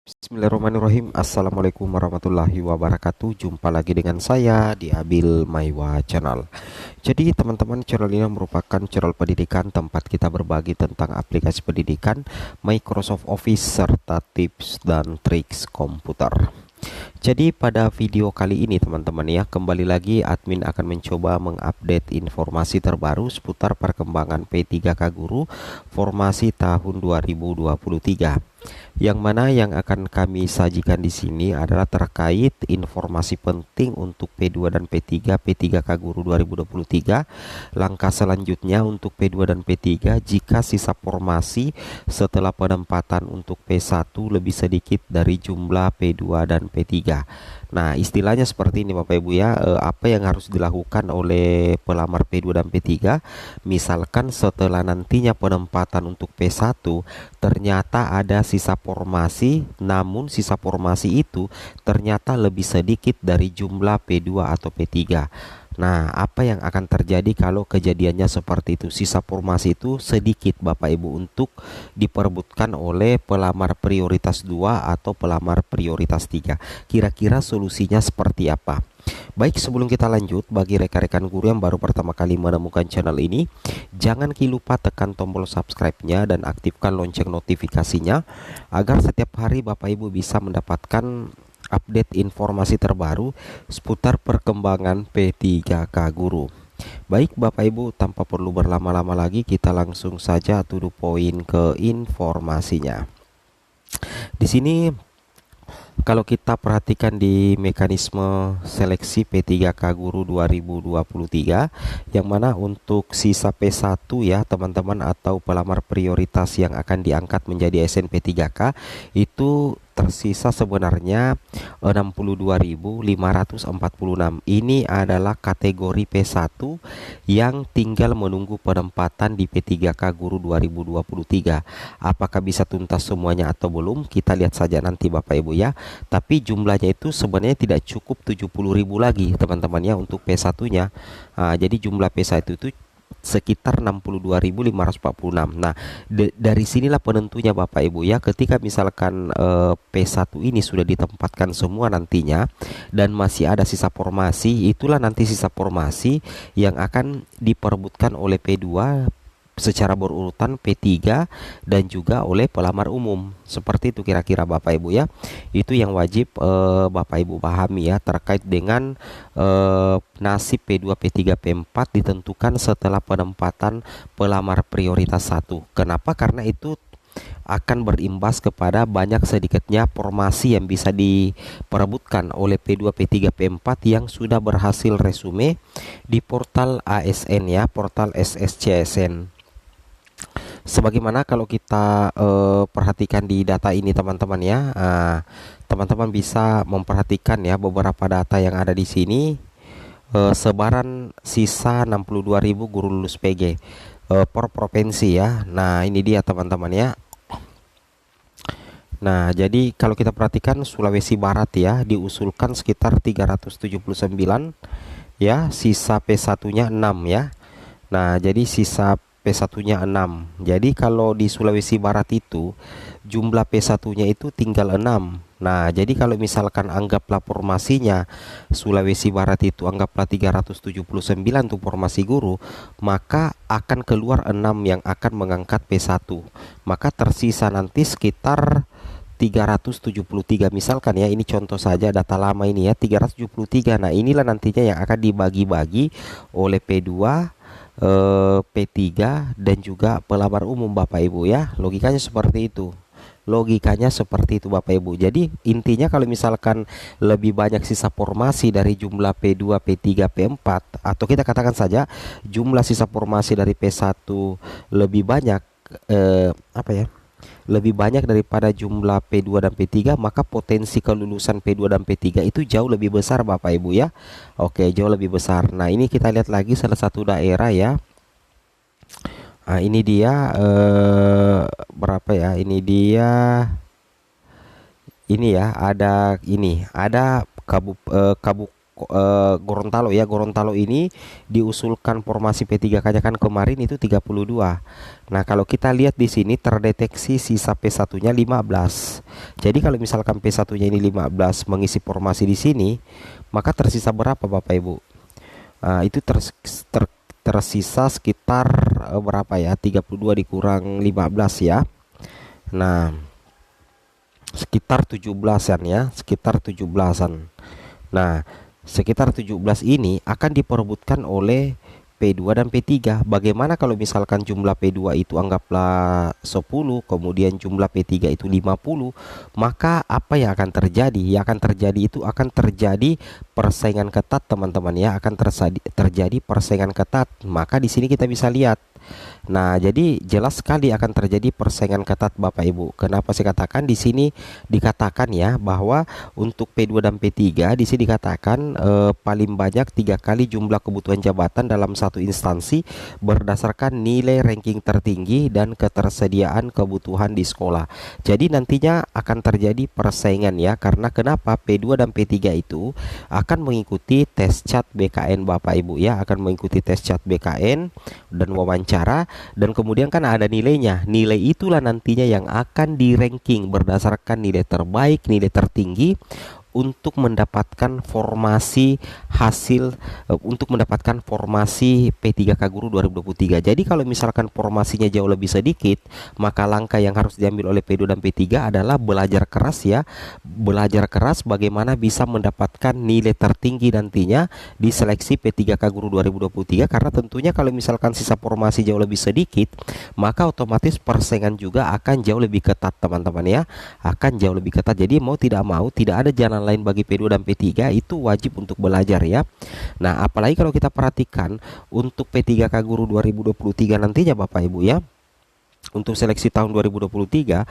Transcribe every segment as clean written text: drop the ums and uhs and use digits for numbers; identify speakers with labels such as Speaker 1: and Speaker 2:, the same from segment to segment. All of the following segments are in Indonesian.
Speaker 1: Bismillahirrahmanirrahim. Assalamualaikum warahmatullahi wabarakatuh. Jumpa lagi dengan saya di Abil Maiwa Channel. Jadi teman-teman, channel ini merupakan channel pendidikan tempat kita berbagi tentang aplikasi pendidikan, Microsoft Office, serta tips dan triks komputer. Jadi pada video kali ini teman-teman ya, kembali lagi admin akan mencoba mengupdate informasi terbaru seputar perkembangan P3K Guru formasi tahun 2023. Yang mana yang akan kami sajikan di sini adalah terkait informasi penting untuk P2 dan P3 P3K Guru 2023. Langkah selanjutnya untuk P2 dan P3 jika sisa formasi setelah penempatan untuk P1 lebih sedikit dari jumlah P2 dan P3. Nah, istilahnya seperti ini Bapak Ibu ya. Apa yang harus dilakukan oleh pelamar P2 dan P3? Misalkan setelah nantinya penempatan untuk P1 ternyata ada sisa formasi, namun sisa formasi itu ternyata lebih sedikit dari jumlah P2 atau P3. Nah, apa yang akan terjadi kalau kejadiannya seperti itu? Sisa formasi itu sedikit Bapak Ibu untuk diperebutkan oleh pelamar prioritas 2 atau pelamar prioritas 3. Kira-kira solusinya seperti apa? Baik, sebelum kita lanjut, bagi rekan-rekan guru yang baru pertama kali menemukan channel ini, jangan lupa tekan tombol subscribe-nya dan aktifkan lonceng notifikasinya agar setiap hari Bapak Ibu bisa mendapatkan update informasi terbaru seputar perkembangan P3K Guru. Baik Bapak Ibu, tanpa perlu berlama-lama lagi, kita langsung saja to the point ke informasinya. Di sini kalau kita perhatikan di mekanisme seleksi P3K Guru 2023, yang mana untuk sisa P1 ya teman-teman, atau pelamar prioritas yang akan diangkat menjadi SNP3K, itu tersisa sebenarnya 62.546. Ini adalah kategori P1 yang tinggal menunggu penempatan di P3K Guru 2023. Apakah bisa tuntas semuanya atau belum? Kita lihat saja nanti Bapak Ibu ya. Tapi jumlahnya itu sebenarnya tidak cukup 70.000 lagi teman-teman ya untuk P1-nya. Jadi jumlah P1 itu sekitar 62.546. Nah, dari sinilah penentunya Bapak Ibu ya. Ketika misalkan P1 ini sudah ditempatkan semua nantinya dan masih ada sisa formasi, itulah nanti sisa formasi yang akan diperebutkan oleh P2 secara berurutan, P3 dan juga oleh pelamar umum. Seperti itu kira-kira Bapak Ibu ya. Itu yang wajib Bapak Ibu pahami ya, terkait dengan nasib P2, P3, P4 ditentukan setelah penempatan pelamar prioritas 1. Kenapa? Karena itu akan berimbas kepada banyak sedikitnya formasi yang bisa diperebutkan oleh P2, P3, P4 yang sudah berhasil resume di portal ASN ya, portal SSCSN. Sebagaimana kalau kita perhatikan di data ini teman-teman ya, teman-teman bisa memperhatikan ya beberapa data yang ada di sini. Sebaran sisa 62.000 guru lulus PG per provinsi ya. Nah, ini dia teman-teman ya. Nah, jadi kalau kita perhatikan Sulawesi Barat ya diusulkan sekitar 379 ya, sisa P1-nya 6 ya. Nah, jadi sisa P1-nya 6. Jadi kalau di Sulawesi Barat itu jumlah P1-nya itu tinggal 6. Nah, jadi kalau misalkan anggaplah formasinya Sulawesi Barat itu anggaplah 379 untuk formasi guru, maka akan keluar 6 yang akan mengangkat P1. Maka tersisa nanti sekitar 373 misalkan ya, ini contoh saja data lama ini ya, 373. Nah, inilah nantinya yang akan dibagi-bagi oleh P2, P3 dan juga pelamar umum Bapak Ibu ya. Logikanya seperti itu. Logikanya seperti itu Bapak Ibu. Jadi intinya kalau misalkan lebih banyak sisa formasi dari jumlah P2, P3, P4, atau kita katakan saja jumlah sisa formasi dari P1 lebih banyak, lebih banyak daripada jumlah P2 dan P3, maka potensi kelulusan P2 dan P3 itu jauh lebih besar Bapak Ibu ya. Oke, jauh lebih besar. Nah, ini kita lihat lagi salah satu daerah ya. Nah, ini dia berapa ya? Ini dia, ini ya, ada ini, ada Gorontalo ya. Gorontalo ini diusulkan formasi P3K-nya kan kemarin itu 32. Nah, kalau kita lihat di sini terdeteksi sisa P1-nya 15. Jadi kalau misalkan P1-nya ini 15 mengisi formasi di sini, maka tersisa berapa Bapak Ibu? Itu tersisa sekitar berapa ya? 32 dikurang 15 ya. Nah, sekitar 17-an ya, sekitar 17-an. Nah, sekitar 17 ini akan diperebutkan oleh P2 dan P3. Bagaimana kalau misalkan jumlah P2 itu anggaplah 10, kemudian jumlah P3 itu 50, maka apa yang akan terjadi? Yang akan terjadi itu akan terjadi persaingan ketat teman-teman ya, akan terjadi persaingan ketat. Maka di sini kita bisa lihat. Nah, jadi jelas sekali akan terjadi persaingan ketat Bapak Ibu. Kenapa saya katakan di sini dikatakan ya bahwa untuk P2 dan P3 di sini dikatakan paling banyak 3 kali jumlah kebutuhan jabatan dalam satu instansi berdasarkan nilai ranking tertinggi dan ketersediaan kebutuhan di sekolah. Jadi nantinya akan terjadi persaingan ya, karena kenapa P2 dan P3 itu akan mengikuti tes CAT BKN Bapak Ibu ya, akan mengikuti tes CAT BKN dan wawancara. Dan kemudian kan ada nilainya. Nilai itulah nantinya yang akan di ranking berdasarkan nilai terbaik, nilai tertinggi untuk mendapatkan formasi hasil untuk mendapatkan formasi P3K Guru 2023. Jadi kalau misalkan formasinya jauh lebih sedikit, maka langkah yang harus diambil oleh P2 dan P3 adalah belajar keras ya. Belajar keras bagaimana bisa mendapatkan nilai tertinggi nantinya di seleksi P3K Guru 2023, karena tentunya kalau misalkan sisa formasi jauh lebih sedikit, maka otomatis persaingan juga akan jauh lebih ketat teman-teman ya. Akan jauh lebih ketat. Jadi mau tidak mau tidak ada jalan lain bagi P2 dan P3, itu wajib untuk belajar ya. Nah, apalagi kalau kita perhatikan untuk P3K Guru 2023 nantinya Bapak Ibu ya, untuk seleksi tahun 2023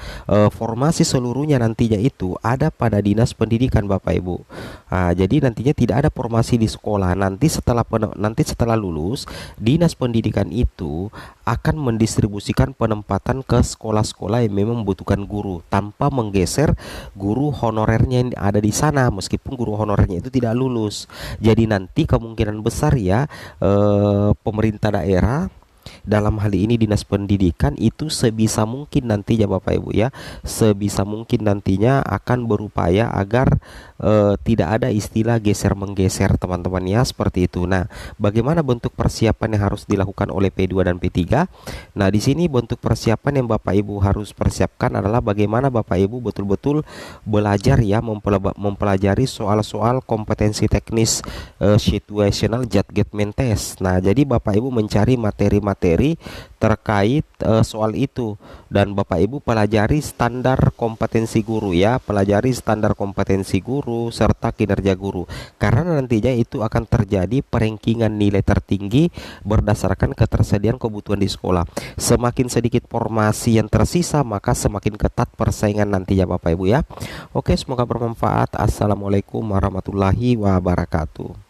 Speaker 1: formasi seluruhnya nantinya itu ada pada dinas pendidikan Bapak Ibu. Jadi nantinya tidak ada formasi di sekolah. Nanti setelah lulus, dinas pendidikan itu akan mendistribusikan penempatan ke sekolah-sekolah yang memang membutuhkan guru tanpa menggeser guru honorernya yang ada di sana, meskipun guru honorernya itu tidak lulus. Jadi nanti kemungkinan besar ya pemerintah daerah, dalam hal ini dinas pendidikan, itu sebisa mungkin nantinya Bapak Ibu ya, sebisa mungkin nantinya akan berupaya agar tidak ada istilah geser menggeser teman-teman ya, seperti itu. Nah, bagaimana bentuk persiapan yang harus dilakukan oleh P2 dan P3? Nah, di sini bentuk persiapan yang Bapak Ibu harus persiapkan adalah bagaimana Bapak Ibu betul-betul belajar ya, mempelajari soal-soal kompetensi teknis situational judgment test. Nah, jadi Bapak Ibu mencari materi-materi terkait soal itu, dan Bapak Ibu pelajari standar kompetensi guru ya, pelajari standar kompetensi guru serta kinerja guru, karena nantinya itu akan terjadi perengkingan nilai tertinggi berdasarkan ketersediaan kebutuhan di sekolah. Semakin sedikit formasi yang tersisa, maka semakin ketat persaingan nantinya Bapak Ibu ya. Oke, semoga bermanfaat. Assalamualaikum warahmatullahi wabarakatuh.